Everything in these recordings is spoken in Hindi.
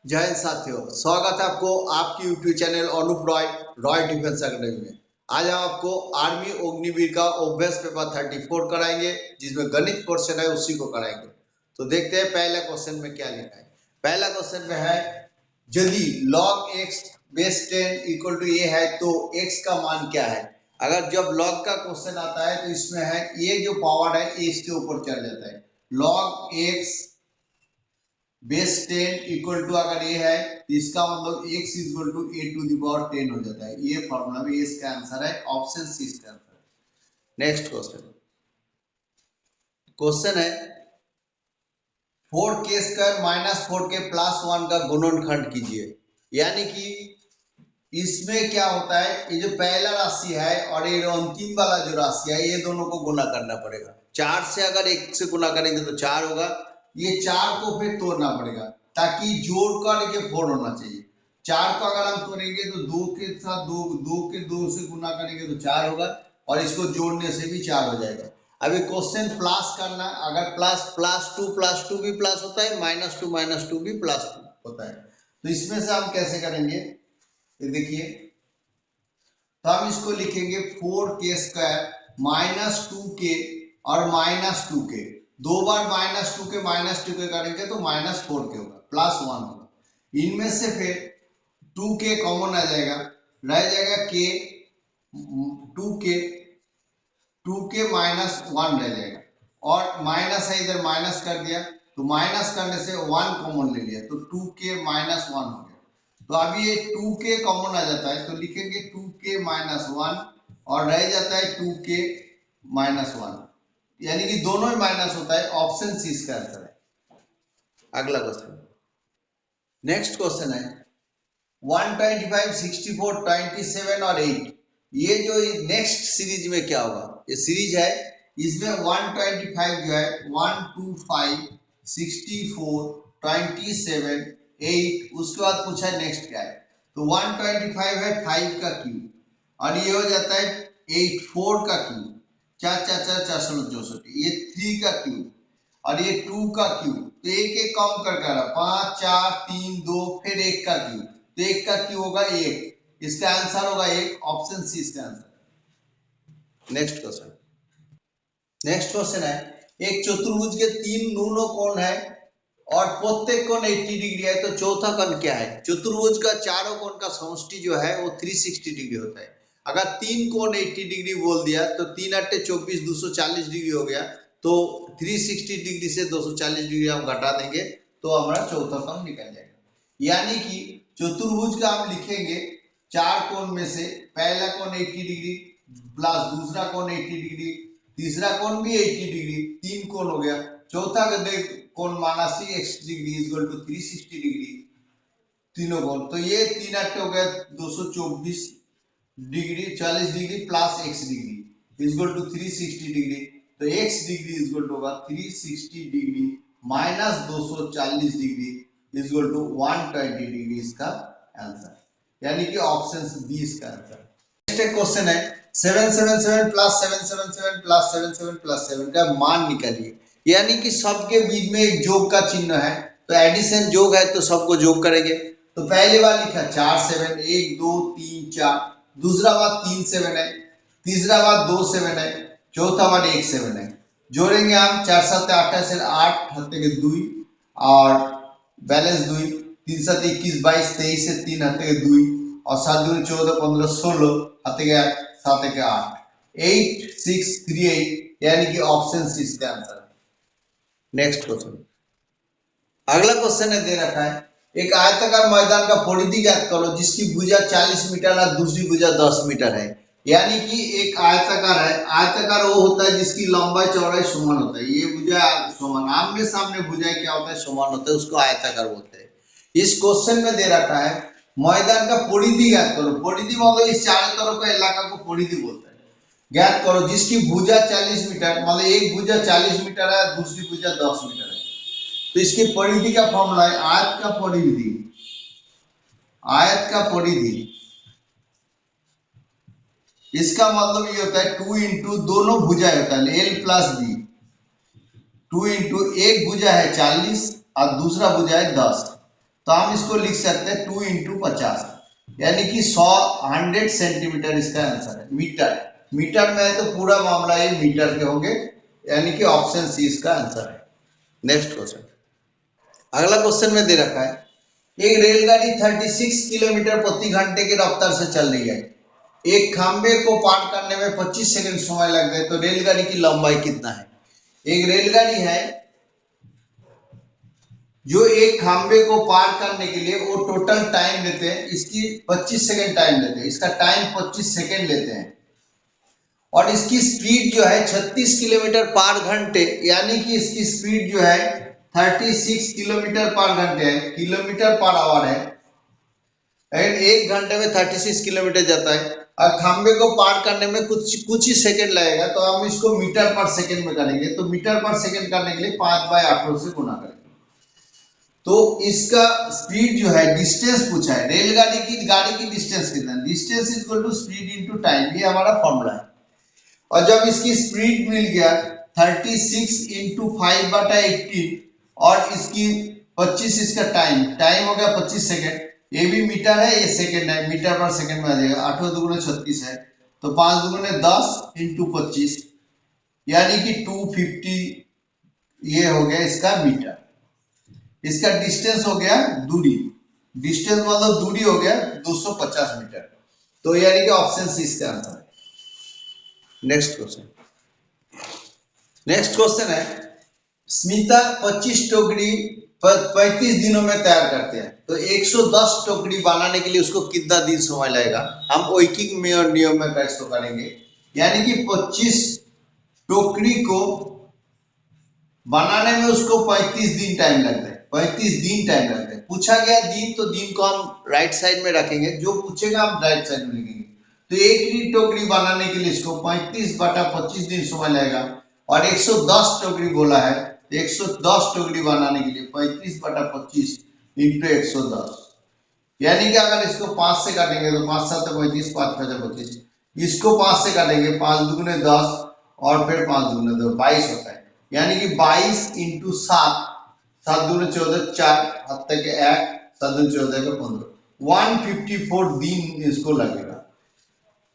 जय हिंद साथियों, स्वागत है आपको आपकी YouTube channel Anoop Roy Roy defence academy में। आज हम आपको आर्मी अग्निवीर का ओबीएस पेपर 34 कराएंगे, जिसमें गणित क्वेश्चन है उसी को कराएंगे। तो देखते हैं पहले क्वेश्चन में क्या लिखा है। पहला क्वेश्चन में है, यदि log x base 10 equal to a है तो x का मान क्या है। अगर जब log का क्वेश्चन आता है तो इसमें है ये जो पावर है ये इसके ऊपर चढ़ जाता है। log x base 10 equal to अगर ये है तो इसका मतलब x equal to a to the power 10 हो जाता है। ये फॉर्मूला में इसका आंसर है, ऑप्शन सी इसका आंसर है। नेक्स्ट क्वेश्चन है 4k square minus 4k plus 1 का गुणनखंड कीजिए। यानी कि इसमें क्या होता है, ये जो पहला राशि है और ये अंतिम वाला जो राशि है ये दोनों को गुना करना पड़ेगा। 4 से अगर 1 से गुना करेंगे तो 4 होगा, ये 4 को फिर तोड़ना पड़ेगा ताकि जोड़ करके 4 होना चाहिए। 4 को अगर हम तोड़ेंगे तो 2 के साथ 2 के 2 से गुना करेंगे तो 4 होगा और इसको जोड़ने से भी 4 हो जाएगा। अभी क्वेश्चन प्लस करना, अगर प्लस टू भी प्लस होता है, माइनस टू भी प्लस होता है। तो इसमें से हम कैसे करेंगे, ये देखिए, तो हम इसको लिखेंगे 4k स्क्वायर माइनस 2k और माइनस 2k, दो बार माइनस 2k करेंगे तो माइनस 4k होगा, प्लस 1 होगा। इनमें से फिर 2k कॉमन आ जाएगा, रह जाएगा k, 2k माइनस 1 रह जाएगा और माइनस है इधर माइनस कर दिया तो माइनस करने से 1 कॉमन ले लिया तो 2k माइनस 1 हो गया। तो अभी ये 2k कॉमन आ जाता है तो लिखेंगे 2k माइनस 1 और रह जाता है 2k माइनस 1, यानी कि दोनों ही माइनस होता है, ऑप्शन सी इसका आंसर है। अगला क्वेश्चन, नेक्स्ट क्वेश्चन है 125, 64, 27 और 8। ये जो नेक्स्ट सीरीज में क्या होगा, ये सीरीज है, इसमें 125 जो है 125, 64, 27, 8, उसके बाद पूछा है नेक्स्ट क्या है। तो 125 है 5 का क्यूब और ये हो जाता है 8, 4 का क्यूब, 4 4 4 464, ये 3 का क्यूब और ये 2 का क्यूब, तो एक एक कम कर कर 5 4 3 2 फिर 1 का क्यूब, तो 1 का क्यूब होगा 1, इसका आंसर होगा 1, ऑप्शन सी इसका आंसर। नेक्स्ट क्वेश्चन है, एक चतुर्भुज के 3 न्यूनो कोण है और प्रत्येक कोण 80 डिग्री है, तो चौथा कोण क्या है। चतुर्भुज का चारों कोण का समष्टि जो है वो 360 डिग्री होता है। अगर 3 कोण 80 डिग्री बोल दिया तो 3 8 24, 240 डिग्री हो गया, तो 360 डिग्री से 240 डिग्री हम घटा देंगे तो हमारा चौथा कोण निकल जाएगा। यानी कि चतुर्भुज का हम लिखेंगे चार कोण में से पहला कोण 80 डिग्री प्लस दूसरा कोण 80 डिग्री, तीसरा कोण भी 80 डिग्री, 3 कोण हो गया। चौथा कोण माना 6 डिग्री इक्वल टू 360 डिग्री, तीनों कोण, तो ये 3 8 हो गया 224 degree, 40 degree plus x degree equal to 360 degree, तो x डिग्री इक्वल टू होगा 360 degree minus 240 degree equal to 120 degree इसका आंसर, यानी कि ऑप्शन बी इसका आंसर। नेक्स्ट क्वेश्चन है 777 प्लस 777 प्लस 77 प्लस 7 का मान निकालिए। यानी कि सबके बीच में एक जोग का चिन्ह है, तो एडिशन जोग है तो सबको जोग करेंगे। तो पहले बार लिखा 4 7, 1 2 3 4, दूसरा बार 3 7 है, तीसरा बार 2 7 है, चौथा बार 1 7 है। जोड़ेंगे हम 4 7 8 से 8 हते के 2 और बैलेंस 2, 3 7 21 22 23 से 3 हते के 2 और 7 2 14 15 16 हते के 8 7 के 8, 8 6 3 8, यानी कि ऑप्शन सी इसका आंसर है। नेक्स्ट क्वेश्चन, अगला क्वेश्चन है दे रखा है, एक आयताकार मैदान का परिधि ज्ञात करो जिसकी भुजा 40 मीटर और दूसरी भुजा 10 मीटर है। यानी कि एक आयताकार है, आयताकार वो होता है जिसकी लंबाई चौड़ाई समान होता है, ये भुजा समान, आमने सामने भुजाएं क्या होता है, समान होता है, उसको आयताकार बोलते हैं। इस क्वेश्चन में दे रखा है मैदान का परिधि ज्ञात करो, परिधि मतलब इस चारों तरफ का इलाका को परिधि बोलते हैं, ज्ञात करो जिसकी भुजा 40 मीटर, मतलब एक भुजा 40 मीटर है दूसरी भुजा 10 मीटर है। तो इसकी परिधि का फॉर्मूला है आयत का परिधि, आयत का परिधि, इसका मतलब ये होता है 2 इंटू दोनों भुजा होता है एल प्लस बी, 2 इंटू एक भुजा है 40 और दूसरा भुजा है 10, तो हम इसको लिख सकते हैं 2 इंटू 50, यानी कि 100 सेंटीमीटर इसका आंसर है। मीटर, मीटर में है तो पूरा मामला ये मीटर के होंगे, यानी कि ऑप्शन सी इसका आंसर है। नेक्स्ट क्वेश्चन, अगला क्वेश्चन में दे रखा है एक रेलगाड़ी 36 किलोमीटर प्रति घंटे की रफ्तार से चल रही है, एक खंबे को पार करने में 25 सेकंड समय लग गए, तो रेलगाड़ी की लंबाई कितना है। एक रेलगाड़ी है जो एक खंबे को पार करने के लिए वो टोटल टाइम लेते हैं, इसकी 25 सेकंड टाइम लेते हैं, इसका टाइम 25 सेकंड लेते हैं, और इसकी स्पीड जो है 36 किलोमीटर पर घंटे, यानी कि इसकी स्पीड जो है 36 किलोमीटर पर घंटे है, किलोमीटर पर आवर है, एंड एक घंटे में 36 किलोमीटर जाता है, और खंबे को पार करने में कुछ ही सेकंड लगेगा, तो हम इसको मीटर पर सेकंड में करेंगे, तो मीटर पर सेकंड करने के लिए 5/18 से गुना करेंगे। तो इसका स्पीड जो है, डिस्टेंस पूछा है, रेलगाड़ी की गाड़ी की डिस्टेंस कितना है, distance equal to speed into time, ये हमारा फॉर्मूला है। और जब इसकी स्पीड मिल गया 36 इंटू 5/18 और इसकी 25 इसका टाइम हो गया 25 सेकंड, ये भी मीटर है, ये सेकंड है, मीटर पर सेकंड में आ जाएगा, 8 दूगुने 36 है, तो 5 दूगुने 10 इंटू 25, यानी कि 250, ये हो गया इसका मीटर। इसका डिस्टेंस हो गया दूरी, डिस्टेंस मतलब दूरी हो गया 250 मीटर, तो यानी कि ऑप्शन सी इसका आंसर है। नेक्स्ट क्वेश्चन, नेक्स्ट क्वेश्चन है स्मिता 25 टोकरी 35 दिनों में तैयार करते हैं, तो 110 टोकरी बनाने के लिए उसको कितना दिन समय लगेगा। हम ओइकिंग में और नियम में कैसे करेंगे, यानी कि 25 टोकरी को बनाने में उसको 35 दिन टाइम लगता है, 35 दिन टाइम लगता है। पूछा गया दिन, तो दिन को हम राइट साइड में रखेंगे, जो पूछेगा हम राइट साइड में लिखेंगे, तो एक ही टोकरी बनाने के लिए इसको 35/25 दिन समय लगेगा, और 110 टोकरी बोला है, 110 टोकरी बनाने के लिए 35/25 इंटू 110, यानी कि अगर इसको 5 से काटेंगे तो 5 7 35, 5 5 25, इसको 5 से काटेंगे 5 दूगुने 10 और फिर 5 दूगुने 2 22 होता है, यानी कि 22 इंटू 7, 7 दूगुने 14, 4 हाथ तक 1, 7 दूगुने 14 का 15, 154 दिन इसको लगेगा।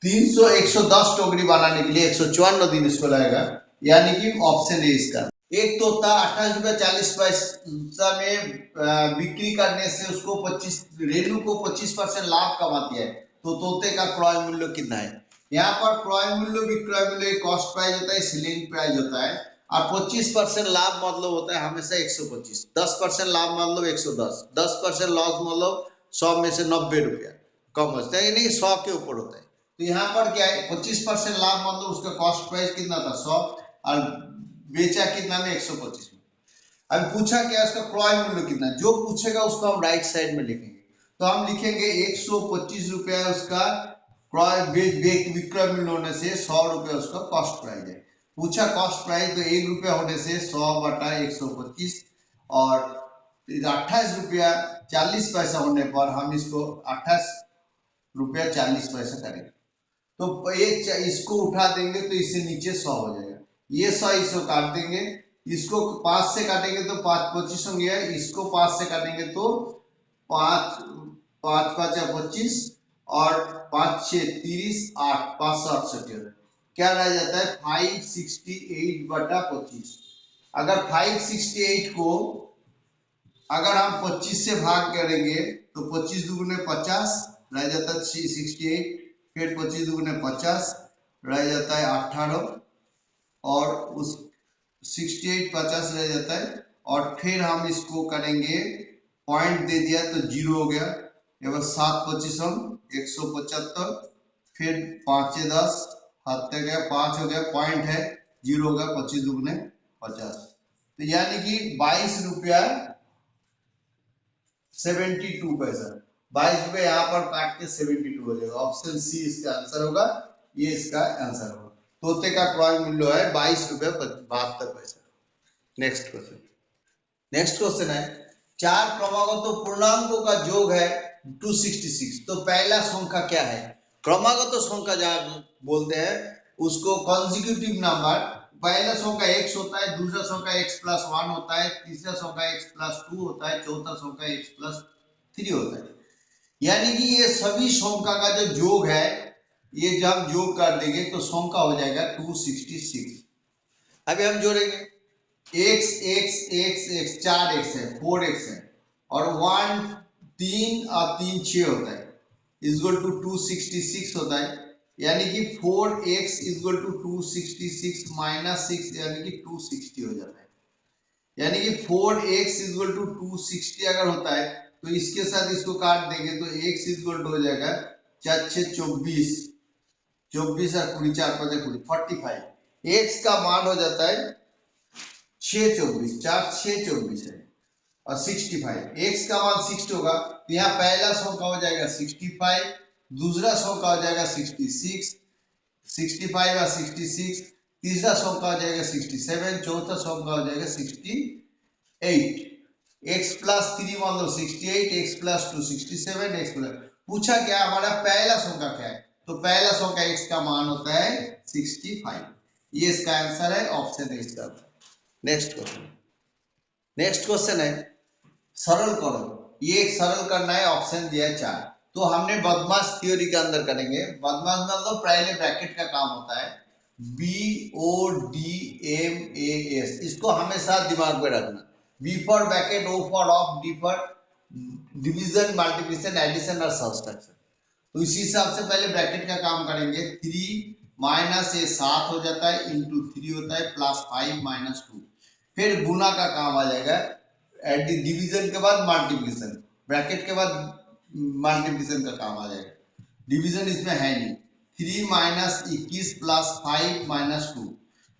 110 टोकरी बनाने के लिए 154 दिन इसको लगेगा, यानी कि ऑप्शन ए इसका। एक तोता 28.40 में बिक्री करने से उसको 25 रेलू को 25% लाभ कमाती है, तो तोते का क्रय मूल्य कितना है। यहाँ पर क्रय मूल्य विक्रय मूल्य कॉस्ट प्राइस होता है, सेलिंग प्राइस होता है, और 25% लाभ मतलब होता है हमेशा 125, 10% लाभ मतलब 110, 10% लॉस मतलब 100 में से 90 रुपया कम होता है, नहीं 100 के ऊपर होता है। तो यहाँ पर क्या है, 25% लाभ मतलब उसका कॉस्ट प्राइस कितना था 100, और बेचा कितना में 125 में। अब पूछा क्या इसका क्रय मूल्य कितना, जो पूछेगा उसको हम राइट साइड में लिखेंगे, तो हम लिखेंगे 125 रुपया उसका क्रय विक्रय मूल्य होने से 100 रुपया उसका कॉस्ट प्राइस है। पूछा कॉस्ट प्राइस, तो 1 रुपया होने से 100/125, और 28 रुपया 40 पैसा होने पर हम इसको 28 रुपया 40 पैसा करेंगे, तो एक इसको उठा देंगे तो इससे नीचे 100 हो जाएगा, ये 100 इसको काट देंगे, इसको 5 से काटेंगे तो 5 25 होंगे, इसको 5 से काटेंगे तो 5 5 5 25 और 5 6 30, 8 568, क्या रह जाता है 568/25। अगर 568 को अगर हम 25 से भाग करेंगे तो 25 दूगुने 50 रह जाता है 68, फिर 25 दूगुने 50 रह जाता है 18, और उस 68 50 रह जाता है, और फिर हम इसको करेंगे पॉइंट दे दिया तो 0 हो गया, 7 25 175, फिर 5 10 हाथ तक गया 5 हो गया, पॉइंट है 0 होगा, 25 दूगुने 50, तो यानी कि 22 रुपया 72 पैसा, 22 रुपये यहाँ पर काट के 72 हो जाएगा, ऑप्शन सी इसका आंसर होगा, ये इसका आंसर होगा। तोते का क्रय मूल्य है 22 रुपये 72 पैसा। नेक्स्ट क्वेश्चन, नेक्स्ट क्वेश्चन है चार क्रमागत पूर्णांकों का योग है 266, तो पहला संख्या क्या है। क्रमागत संख्या जहाँ बोलते हैं उसको कॉन्जिक्यूटिव नंबर, पहला संख्या x होता है, दूसरा संख्या x+1 होता है, तीसरा संख्या x+2 होता है, चौथा संख्या x+3 3 होता है। यानी कि ये सभी संख्या का जो योग है, ये जब हम योग कर देंगे तो संख्या हो जाएगा 266। अभी हम जोड़ेंगे x x x x 4x है, 4x है और 1 3 और 3 6 होता है, इक्वल टू 266 होता है। यानी कि 4x इक्वल टू 266 माइनस 6 यानी कि 260 हो जाता है। यानी कि 4x इक्वल टू 260 अगर होता है तो इसके साथ इसको काट देंगे तो x इक्वल टू हो जाएगा 4 6 24, 24 और 20 4 5 20 45। x का मान हो जाता है 6 24, 4 6 24 है और 65। x का मान 60 होगा तो यहाँ पहला संख्या हो जाएगा 65, दूसरा संख्या हो जाएगा 66, 65 और 66, तीसरा संख्या हो जाएगा 67, चौथा संख्या हो जाएगा 68। x प्लस 3 मतलब 68, x प्लस 2 67, x प्लस पूछा क्या हमारा पहला संख्या क्या है, तो पहला संख्या x का मान होता है 65। ये इसका आंसर है, ऑप्शन ए इसका। नेक्स्ट क्वेश्चन है सरल करो। ये एक सरल करना है, ऑप्शन दिया है 4। तो हमने बदमाश थ्योरी के अंदर करेंगे। बदमाश मतलब पहले ब्रैकेट का काम होता है, BODMAS, इसको हमेशा दिमाग में रखना। B for bracket, O for of, D for division, multiplication, addition और सब्सट्रैक्शन। तो इसी हिसाब से पहले ब्रैकेट का काम करेंगे। 3 माइनस ये 7 हो जाता है, इंटू 3 होता है, प्लस 5 माइनस 2। फिर गुना का काम आ जाएगा, डिवीजन के बाद मल्टीप्लिकेशन, ब्रैकेट के बाद मल्टीप्लिकेशन का काम आ जाएगा, डिवीजन इसमें है नहीं। 3 माइनस 21 प्लस 5 माइनस 2।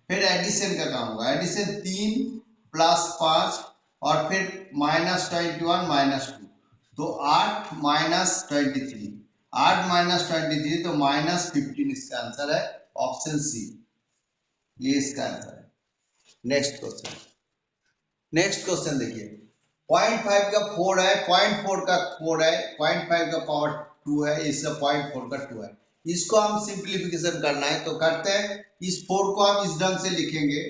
फिर एडिशन का काम होगा, एडिशन 3 प्लस 5 और फिर माइनस 21 माइनस 2, तो 8 माइनस 23, 8 माइनस 23 तो माइनस 15 इसका आंसर है, ऑप्शन सी, ये इसका आंसर है। नेक्स्ट क्वेश्चन देखिए, 0.5 का 4 है, 0.4 का 4 है, 0.5 का पावर 2 है, इसका 0.4 का 2 है। इसको हम सिंप्लीफिकेशन करना है तो करते हैं। इस 4 को हम इस ढंग से लिखेंगे,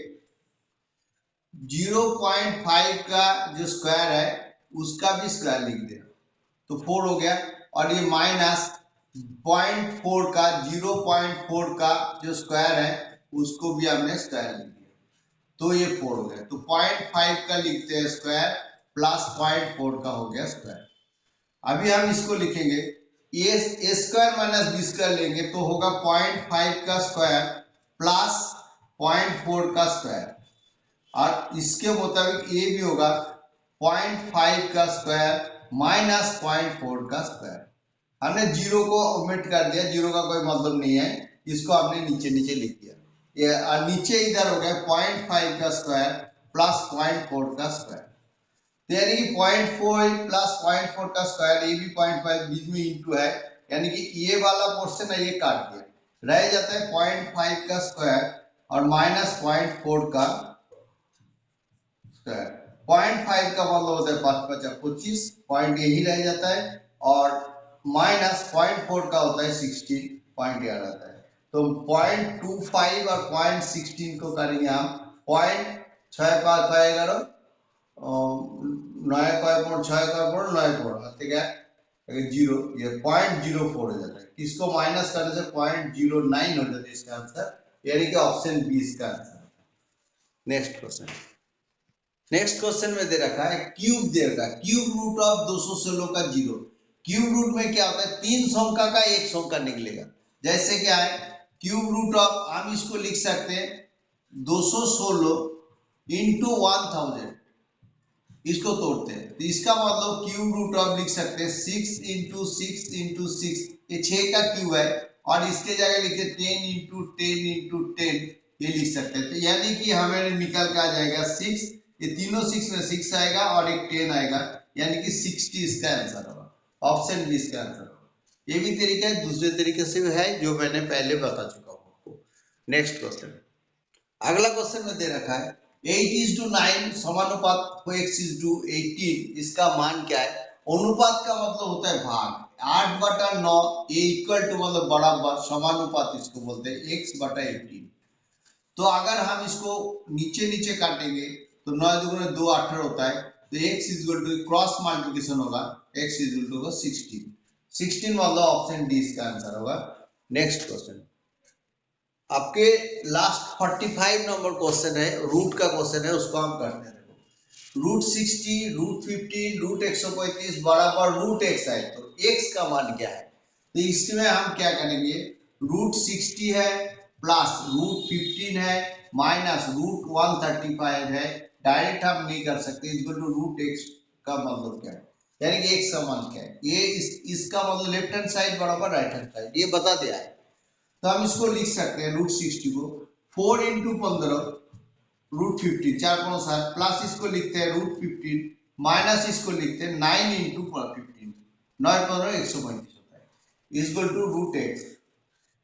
0.5 का जो स्क्वायर है उसका भी स्क्वायर लिख देना, तो 4 हो गया। और ये माइनस 0.4 का, 0.4 का जो स्क्वायर है उसको भी हमने स्क्वायर लिख दिया, तो ये 4 हो गया। तो 0.5 का लिखते हैं स्क्वायर, प्लस 0.4 का हो गया स्क्वायर। अभी हम इसको लिखेंगे, ये ए स्क्वायर माइनस बी स्क्वायर लेंगे तो होगा 0.5 का स्क्वायर प्लस 0.4 का स्क्वायर, और इसके मुताबिक ये भी होगा 0.5 का स्क्वायर माइनस 0.4 का स्क्वायर। हमने जीरो को ओमिट कर दिया, जीरो का कोई मतलब नहीं है, इसको हमने नीचे नीचे लिख दिया। ये और नीचे इधर हो गया 0.5 का स्क्वायर प्लस 0.4 का स्क्वायर, यानी कि 0.4 प्लस 0.4 का स्क्वायर, ये भी 0.5 बीच में इंटू है, यानी कि ये वाला पोर्शन है ये काट दिया, रह जाता है 0.5 का स्क्वायर और माइनस 0.4 का स्क्वायर। 0.5 का मतलब होता है 5 5 25, पॉइंट यही रह जाता है, और माइनस 0.4 का होता है 16, पॉइंट यहाँ रहता है। तो 0.25 और 0.16 को करेंगे हम 0.6 5 11 9 6 9 ठीक है, 0, ये 0.04 हो जाता है। इसको माइनस करने से 0.09 हो जाता है इसका आंसर, यानी कि ऑप्शन बी इसका आंसर। नेक्स्ट क्वेश्चन में दे रखा है क्यूब दे रखा है, क्यूब रूट ऑफ 216 का 0। क्यूब रूट में क्या होता है, 3 संख्या का एक संख्या निकलेगा। जैसे क्या है, क्यूब रूट ऑफ, हम इसको लिख सकते हैं 216 इंटू 1000, इसको तोड़ते हैं तो इसका मतलब क्यूब रूट ऑफ लिख सकते हैं 6 इंटू 6 इंटू 6, ये 6 का क्यूब है, और इसके जगह लिखते 10 इंटू 10 इंटू 10, ये लिख सकते हैं। तो यानी कि हमें निकल के आ जाएगा 6, ये तीनों 6 में 6 आएगा और एक 10 आएगा, यानी कि 60 इसका आंसर होगा, ऑप्शन बी इसका आंसर होगा। ये भी तरीका है, दूसरे तरीके से भी है जो मैंने पहले बता चुका हूँ आपको। नेक्स्ट क्वेश्चन, अगला क्वेश्चन में दे रखा है 8:9 समानुपात x:18, इसका मान क्या है। अनुपात का मतलब होता है भाग, 8/9, ये इक्वल टू मतलब बराबर, समानुपात इसको बोलते हैं x/18। तो अगर हम इसको नीचे नीचे काटेंगे तो 9 2 2 18 होता है, तो x equal to cross multiplication होगा, x इक्वल टू होगा 16। 16 मतलब ऑप्शन डी इसका आंसर होगा। नेक्स्ट क्वेश्चन आपके लास्ट 45 नंबर क्वेश्चन है, रूट का क्वेश्चन है, उसको हम करते हैं। रूट 60, रूट 15, रूट 135 बराबर रूट x है, तो x का मान क्या है? तो इसमें हम क्या करेंगे, रूट 60 है प्लस रूट 15 है माइनस रूट 135 है, डायरेक्ट हम नहीं कर सकते, इक्वल टू रूट x का मतलब क्या है, यानी कि x का मान क्या है, ये इसका मतलब लेफ्ट हैंड साइड बराबर राइट हैंड साइड, ये बता दिया है। तो हम इसको लिख सकते हैं रूट 60 को 4 इंटू 15 रूट 15, 4 5 7 प्लस इसको लिखते हैं रूट 15 माइनस इसको लिखते हैं 9 इंटू 15, 9 15 135 होता है इक्वल टू रूट x।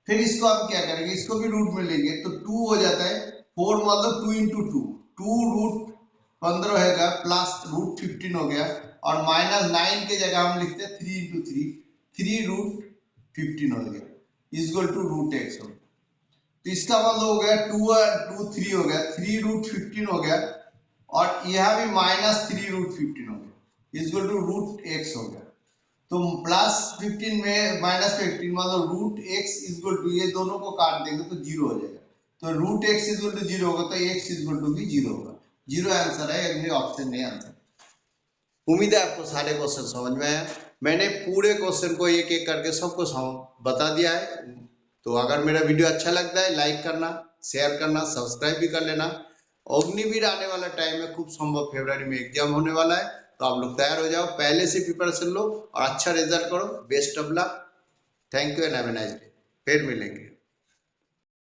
फिर इसको हम क्या करेंगे, इसको भी रूट में लेंगे तो 2 हो जाता है, 4 मतलब 2 इंटू 2, 2 रूट 15 होगा प्लस रूट 15 हो गया, और माइनस 9 के जगह हम लिखते हैं 3 इंटू 3, 3 रूट 15 हो गया इक्वल टू रूट x हो गया। तो इसका मतलब हो गया 2 और 2 3 हो गया, 3 रूट 15 हो गया, और यह भी माइनस 3 रूट 15 हो गया इक्वल टू रूट x हो गया। तो प्लस 15 में माइनस 15 मतलब रूट x इक्वल टू, ये दोनों को काट देंगे तो 0 हो जाएगा, तो रूट x इक्वल टू 0 होगा, तो x इक्वल टू भी 0 होगा, 0 आंसर है, अगले ऑप्शन नहीं आंसर। उम्मीद है आपको सारे क्वेश्चन समझ में आया, मैंने पूरे क्वेश्चन को एक एक करके सबको बता दिया है। तो अगर मेरा वीडियो अच्छा लगता है लाइक करना, शेयर करना, सब्सक्राइब भी कर लेना। अग्निवीर आने वाला टाइम है, खूब संभव फरवरी में एग्जाम होने वाला है, तो आप लोग तैयार हो जाओ, पहले से प्रिपरेशन लो और अच्छा रिजल्ट करो। Best of luck, thank you and have a nice day, फिर मिलेंगे।